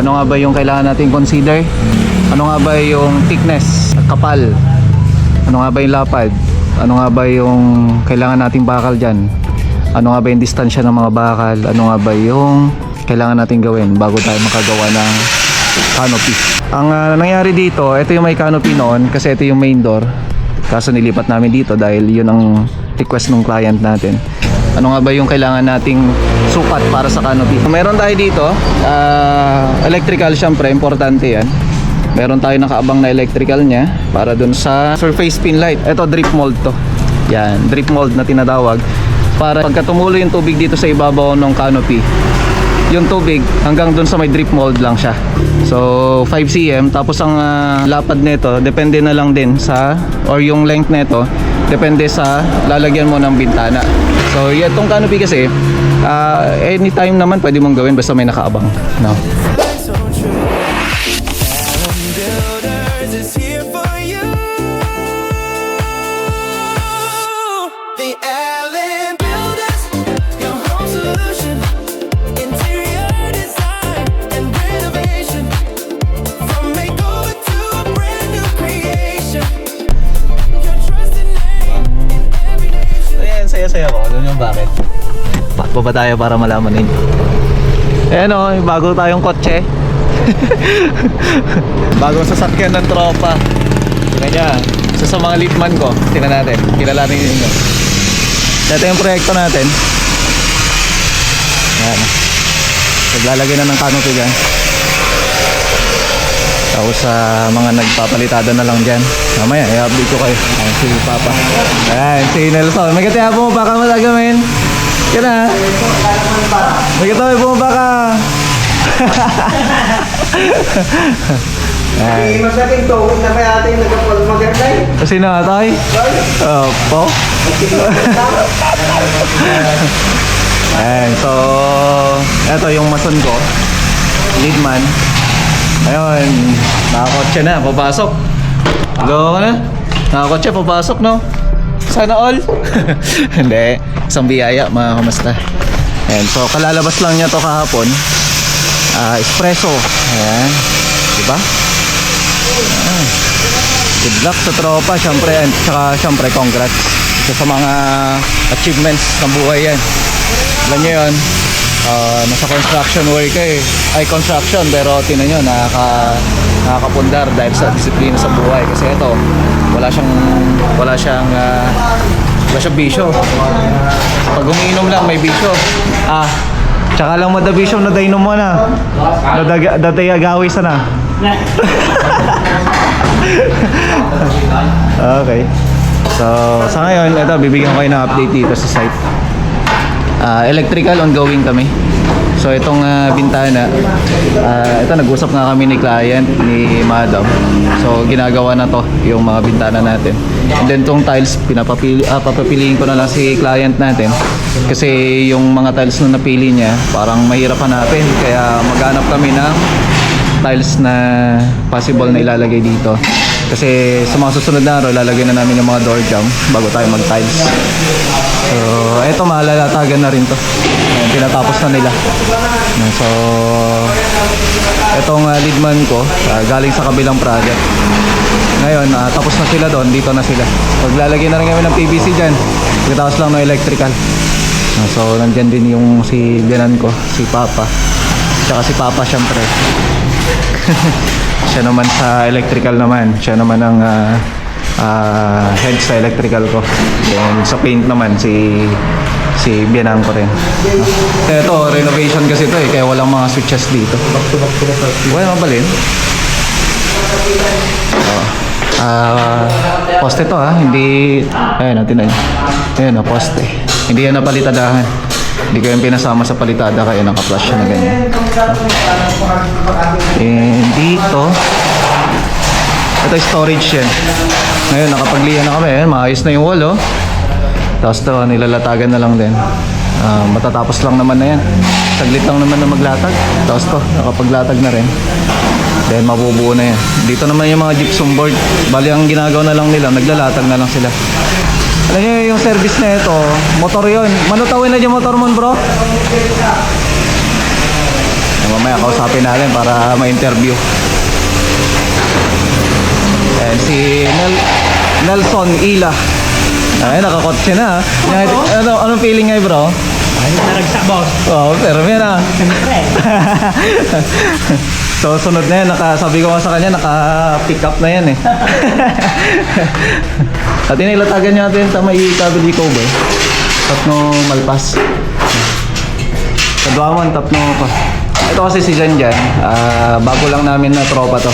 Ano nga ba yung kailangan natin consider? Ano nga ba yung thickness at kapal? Ano nga ba yung lapad? Ano nga ba yung kailangan nating bakal dyan? Ano nga ba yung distansya ng mga bakal? Ano nga ba yung kailangan natin gawin bago tayo makagawa ng canopy? Ang nangyari dito, ito yung may canopy noon kasi ito yung main door. Kaso nilipat namin dito dahil yun ang request ng client natin. Ano nga ba yung kailangan nating sukat para sa canopy? Meron tayo dito, electrical, syempre, importante yan. Meron tayo nakaabang na electrical niya para dun sa surface pin light. Ito, drip mold to. Yan, drip mold na tinatawag. Para pagka tumulo yung tubig dito sa ibabaw ng canopy, yung tubig hanggang dun sa may drip mold lang siya. So 5 cm, tapos ang lapad nito depende na lang din sa, or yung length nito depende sa lalagyan mo ng bintana. So itong canopy kasi anytime naman pwede mong gawin basta may nakaabang, no? Saya-saya ko, alam nyo bakit? Pakpo ba tayo para malaman ninyo? Ayan o, bago tayong kotse. Bagong sasakyan ng tropa. Tingnan nyo, isa sa mga leadman ko. Tingnan natin, kilalanin ninyo. Ito yung proyekto natin. Ayan, naglalagay na ng canopy dyan. Tapos sa mga nagpapalitada na lang dyan, mamaya i-update ko kayo. Ayan si Papa. Ayan si Nelson. May katiya po baka matagamin. Yan na. May katiya po baka. Ay, masaking tawid na kaya ating nagpapalmaganday. Kasi na tayo? Po? Ayan, so eto yung mason ko, leadman. Ayun, nakakotse na, papasok. Go na. Nakakotse, papasok, no? Sana all. Hindi, isang biyaya, mga kamusta. Ayan, so kalalabas lang niya to kahapon. Espresso. Ayan, diba? Ayan. Good luck sa tropa, syempre. And saka syempre, congrats. Isa sa mga achievements ng buhay yan. Alam nyo yun, nasa construction work ay construction, pero tinan nyo nakakapundar dahil sa disiplina sa buhay. Kasi ito wala siyang bisyo. Pag umiinom lang may bisyo. Tsaka lang madabisyo na dainom mo na datay sana. Okay, so sa ngayon ito bibigyan ko kayo ng update dito sa site. Electrical ongoing kami. So itong bintana, ito nag-usap nga kami ni client, ni Madam. So ginagawa na to yung mga bintana natin. And then tong tiles, papapiliin ko na lang si client natin. Kasi yung mga tiles na napili niya, parang mahirap hanapin. Kaya maghanap kami ng tiles na possible na ilalagay dito. Kasi sa mga susunod na araw, lalagay na namin yung mga door jamb bago tayo mag-tiles. So, eto malalatagan na rin to. Ayan, tinatapos na nila. So, etong leadman ko, galing sa kabilang project. Ngayon, tapos na sila doon, dito na sila. Paglalagay na rin kami ng PVC dyan. Pagkatapos lang ng electrical. So, nandyan din yung si biyanan ko, si Papa. Tsaka si Papa syempre. Siya naman sa electrical naman. Siya naman ang head sa electrical ko. And sa paint naman si biyanan ko rin. Ito, renovation kasi ito kaya walang mga switches dito. Wala mabalin. Poste to hindi, ayun natin na yun. Ayun poste. Hindi yan napalitadahan. Hindi ko yung pinasama sa palitada kaya naka-flash na ganyan. And dito, ito storage yan. Ngayon nakapaglihan na kami. Maayos na yung wall Tapos to nilalatagan na lang din. Matatapos lang naman na yan. Saglit lang naman na maglatag. Tapos to nakapaglatag na rin. Then mabubuo na yan. Dito naman yung mga gypsum board. Bali ang ginagawa na lang nila, naglalatag na lang sila. Alam nyo yung service na ito, motor yun. Manutawin na yung motor mo bro. Mamaya kausapin natin para ma-interview. Ayan, si Nelson Ila. Ay, nakakotse na. Anong feeling ngayon, bro? Ay, naragsa, boss. Oo, pero yan ah. Siyempre. So, sunod na yan. Sabi ko nga sa kanya, naka-pick up na yan eh. At inilatagan natin sa may Cavite Cove. Tapno Malpas. Sa Duaman, Tapno pa. Ito kasi si Jan dyan. Bago lang namin na tropa to.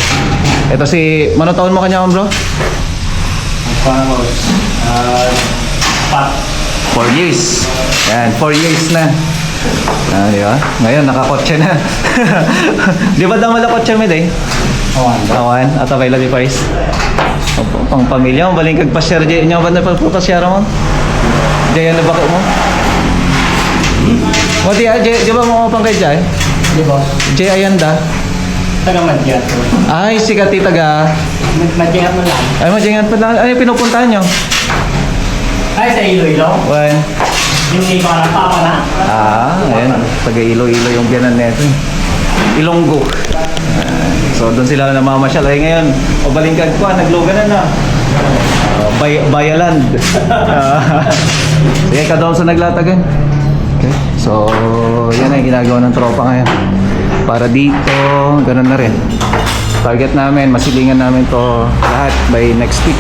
Ito si... Mano taon mo kanya, bro? Paano, boss? 4 years. Yan, 4 years na. Di ba? Ngayon, nakakotse na. Di ba daw mala kotse mo eh? Awan. At available di Paris. Pang pamilya mo, baling kagpasyar dyan. Inyo ba na pagpasyar mo? Diyan na bako mo? O di ba mo pang kay Jay? Di, boss. Jay Ayanda? Taga Madyan, boss. Ay, si Kati taga... Madyan mo lang. Ay, madyangan pa lang. Ay, pinupuntahan nyo? Ay, sa Iloilo. When? Hindi ko alam pa na. Ayan. Taga Iloilo yung biyanan neto. Ilonggo. So, doon sila namamasyal. Ay, ngayon, pabalingkad ko, nagloganan na. Bayaland. Sige, ka daw sa naglatagan. Okay. So, yan ay ginagawa ng tropa ngayon. Para dito, ganun na rin. Target namin, masilingan namin to lahat by next week.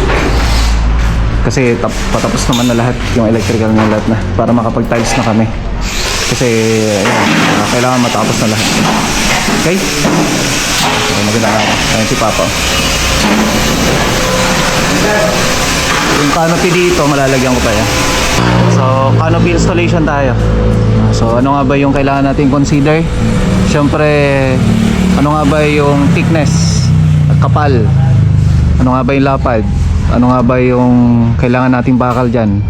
Kasi patapos naman na lahat yung electrical na lahat na para makapag-tiles na kami. Kasi ayun, kailangan matapos na lahat. Okay? So, maganda ako. Ayun si Papa. Yung canopy dito, malalagyan ko pa yan. So, canopy installation tayo. So, ano nga ba yung kailangan natin consider? Siyempre, ano nga ba yung thickness, kapal? Ano nga ba yung lapad? Ano nga ba yung kailangan nating bakal dyan?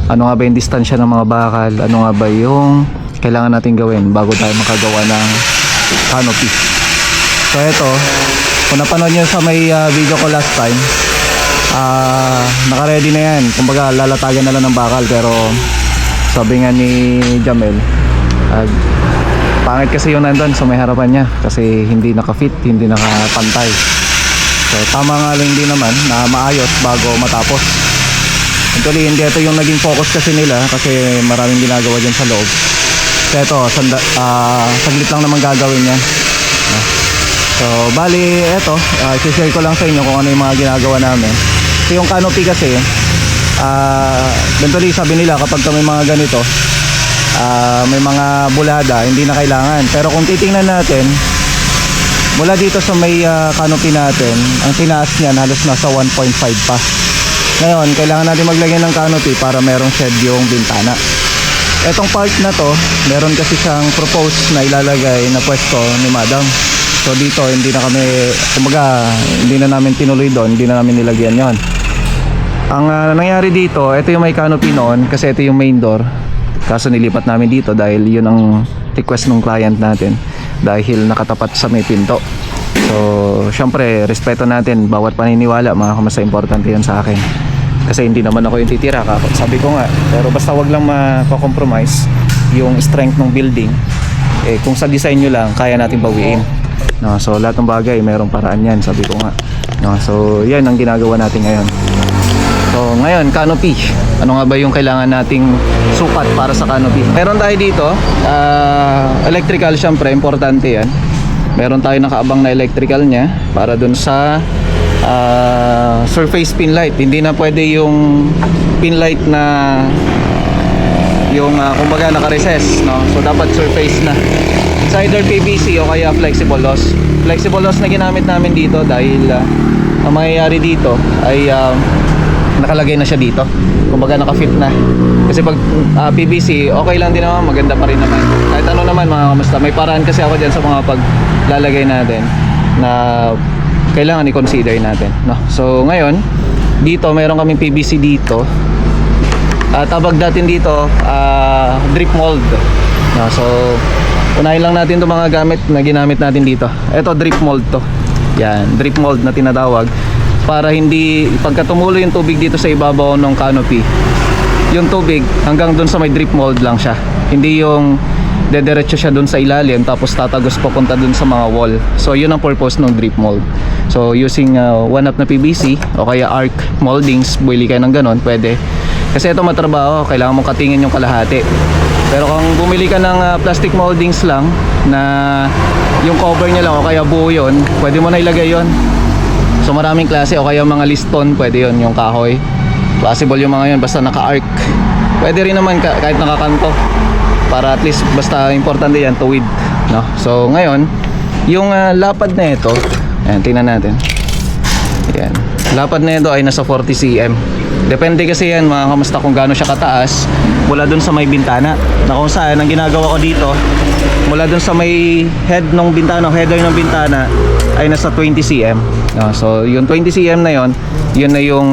Ano nga ba yung distansya ng mga bakal? Ano nga ba yung kailangan nating gawin bago tayo makagawa ng canopy? So, ito, kung napanood nyo sa may video ko last time, naka-ready na yan. Kumbaga lalatagan na lang ng bakal, pero sabi nga ni Jamel, pangit kasi yung nandun sa may harapan niya kasi hindi naka-fit, hindi nakapantay. So tama nga lang din naman na maayos bago matapos. Actually hindi ito yung naging focus kasi nila kasi maraming ginagawa dyan sa loob. So ito, saglit lang naman gagawin yan. So bali ito, i-share ko lang sa inyo kung ano yung mga ginagawa namin. So yung canopy kasi, eventually sabi nila kapag may mga ganito, may mga bulada, hindi na kailangan. Pero kung titingnan natin, mula dito sa may canopy natin, ang tinaas niyan halos nasa 1.5 pa. Ngayon, kailangan natin maglagay ng canopy para merong shed yung bintana. Etong part na to, meron kasi siyang propose na ilalagay na pwesto ni Madam. So dito, hindi na kami, kumbaga, hindi na namin tinuloy doon, hindi na namin nilagyan yon. Ang nangyari dito, ito yung may canopy noon kasi ito yung main door. Kaso nilipat namin dito dahil yun ang request ng client natin. Dahil nakatapat sa may pinto. So, syempre, respeto natin bawat paniniwala, mga kamasa, importante yun sa akin. Kasi hindi naman ako yung titira, sabi ko nga. Pero basta wag lang mako-compromise yung strength ng building. Kung sa design nyo lang, kaya natin bawiin. No, so, lahat ng bagay, mayroong paraan yan, sabi ko nga. No, so, yan ang ginagawa natin ngayon. So, ngayon, canopy. Ano nga ba yung kailangan nating sukat para sa canopy? Meron tayo dito, electrical, syempre, importante yan. Meron tayo nakaabang na electrical niya para dun sa surface pin light. Hindi na pwede yung pin light na yung kumbaga naka-recess, no? So, dapat surface na. It's either PVC o kaya flexible loss. Flexible loss na ginamit namin dito dahil ang mangyayari dito ay nakalagay na siya dito, kumbaga naka-fit na. Kasi pag PVC, okay lang din naman, maganda pa rin naman. Kahit ano naman mga kamusta, may paraan kasi ako dyan sa mga paglalagay natin na kailangan i-consider natin, no? So ngayon, dito mayroon kaming PVC dito. Tawag natin dito drip mold, no? So unahin lang natin itong mga gamit na ginamit natin dito. Ito drip mold to. Yan, drip mold na tinatawag. Para hindi, pagka tumulo yung tubig dito sa ibabaw ng canopy, yung tubig hanggang dun sa may drip mold lang siya. Hindi yung dederecho siya dun sa ilalim tapos tatagos papunta dun sa mga wall. So yun ang purpose ng drip mold. So using 1/2 na PVC o kaya arc moldings, bili kayo ng ganon, pwede. Kasi ito matrabaho, kailangan mong katingin yung kalahati. Pero kung bumili ka ng plastic moldings lang na yung cover niya lang o kaya buo yun, pwede mo na ilagay yun. So maraming klase o kaya mga liston, pwede yun, yung kahoy. Possible yung mga yun, basta naka-arc. Pwede rin naman kahit nakakanto. Para at least, basta importante yan, tuwid, no? So ngayon, yung lapad na ito, ayan, tingnan natin. Ayan. Lapad na ito ay nasa 40 cm. Depende kasi yan mga kamusta kung gaano siya kataas mula dun sa may bintana. Na kung saan, ang ginagawa ko dito, mula dun sa may head ng bintana, header ng bintana, ay nasa 20 cm. No? So yung 20 cm na yon, yun na yung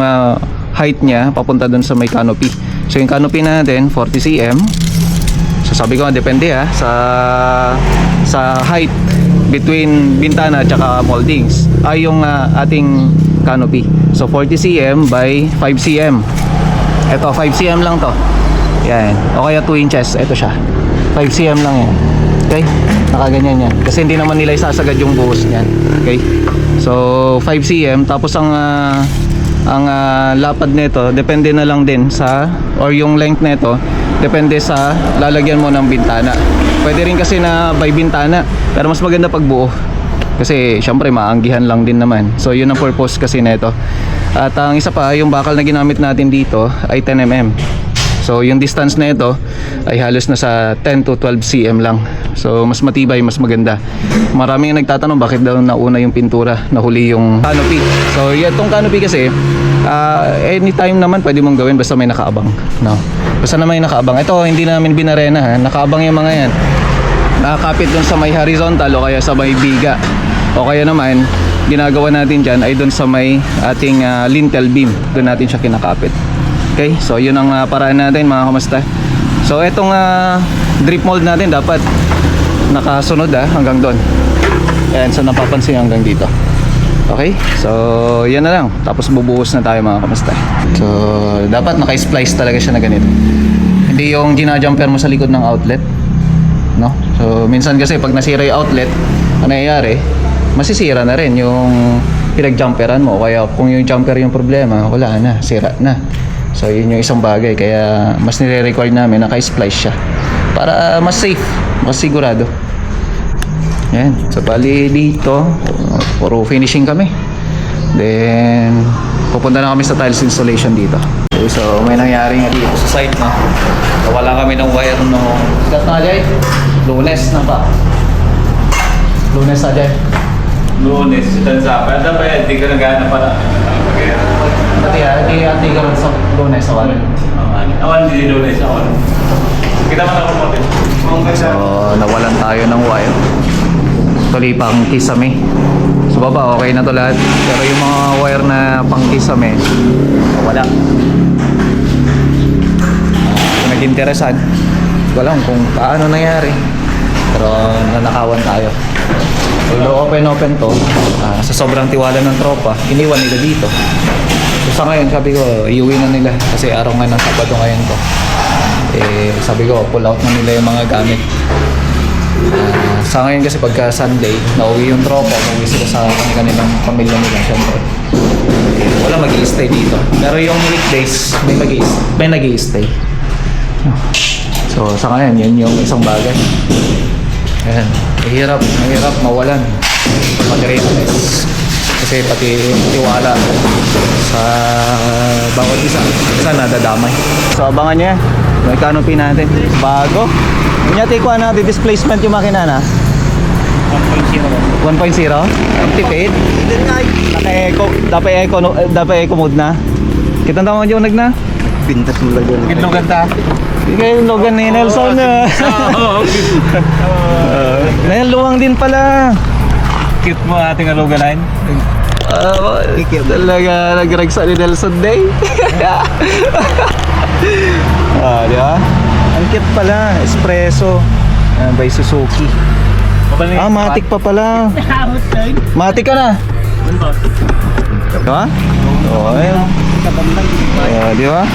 height niya papunta dun sa may canopy. So yung canopy natin, 40 cm. So sabi ko, depende sa height between bintana at saka moldings ay yung ating canopy. So 40 cm by 5 cm. Ito 5 cm lang to. Yan. O kaya 2 inches. Ito siya. 5 cm lang yan. Okay? Nakaganyan yan. Kasi hindi naman nila isasagad yung buhos niyan. Okay? So 5 cm tapos ang lapad nito depende na lang din sa, or yung length nito depende sa lalagyan mo ng bintana. Pwede rin kasi na by bintana, pero mas maganda pag buo. Kasi syempre maanggihan lang din naman. So yun ang purpose kasi nito. At ang isa pa, yung bakal na ginamit natin dito ay 10 mm. So yung distance na ito ay halos na sa 10 to 12 cm lang. So mas matibay, mas maganda. Maraming nagtatanong bakit daw nauna yung pintura, nahuli yung canopy. So itong canopy kasi anytime naman pwede mong gawin basta may nakaabang, no? Basta na may nakaabang. Ito hindi namin binarena, ha? Nakaabang yung mga yan. Nakakapit dun sa may horizontal o kaya sa may biga. O kaya naman ginagawa natin dyan ay dun sa may ating lintel beam. Dun natin siya kinakapit. Okay, so yun ang paraan natin mga kamusta. So etong drip mold natin dapat nakasunod hanggang doon. Ayan, so napapansin hanggang dito. Okay, so yan na lang. Tapos bubuhos na tayo mga kamusta. So dapat naka-splice talaga siya na ganito. Hindi yung ginajumper mo sa likod ng outlet, no? So minsan kasi pag nasira yung outlet, ano nangyayari? Masisira na rin yung pinag-jumperan mo. Kaya kung yung jumper yung problema, wala na, sira na. So yun yung isang bagay, kaya mas nire-require namin naka-splice siya para mas safe, mas sigurado. Yan, so bali dito puro finishing kami. Then pupunta na kami sa tiles installation dito. Okay, so may nangyari nga dito sa site, no? Wala kami ng wire no. Sikat na Jay? Lunes na ba? Lunes na Jay? Lunes, tansa. Pero pa hindi ka nagana para. Hati-hati ka rin sa Lunes sa wala. Awan di Lunes awan. Kita man ako mo din. So nawalan tayo ng wire. Tuloy pang kisame. So baba okay na to lahat. Pero yung mga wire na pang kisame, wala. Kung nag-interesan, hindi ko alam kung paano nangyari. Pero nanakawan tayo. Although open to, sa sobrang tiwala ng tropa, iniwan nila dito. So sa ngayon, sabi ko, iuwi na nila. Kasi araw nga ng Sabado ngayon to. Sabi ko, pull out na nila yung mga gamit. Sa ngayon kasi pagka Sunday, nauwi yung tropa, nauwi sila sa kanilang pamilya nila, syempre. Wala mag-i-stay dito. Pero yung weekdays, may nag-i-stay. So sa ngayon, yun yung isang bagay. Ayan, mahirap mawalan mag-realize kasi pati tiwala sa bawat isa nadadamay. So abangan nyo yan, may canopy natin bago. Kunyati ko displacement yung makina na 1.0 activate naka-eco, dapat eco mode na. Kita tama yung nag na Pintas mo lang yun. Kinlogan ta. Ikaw yung logan ni Nelson na. Luwang din pala. Cute mo ating aluganan. Talaga nagragsa ni Nelson Day. Di ba? Ang cute pala. Espresso. By Suzuki. Matic pa pala. Matic ka na. Di ba? Oo, ayun. Di ba?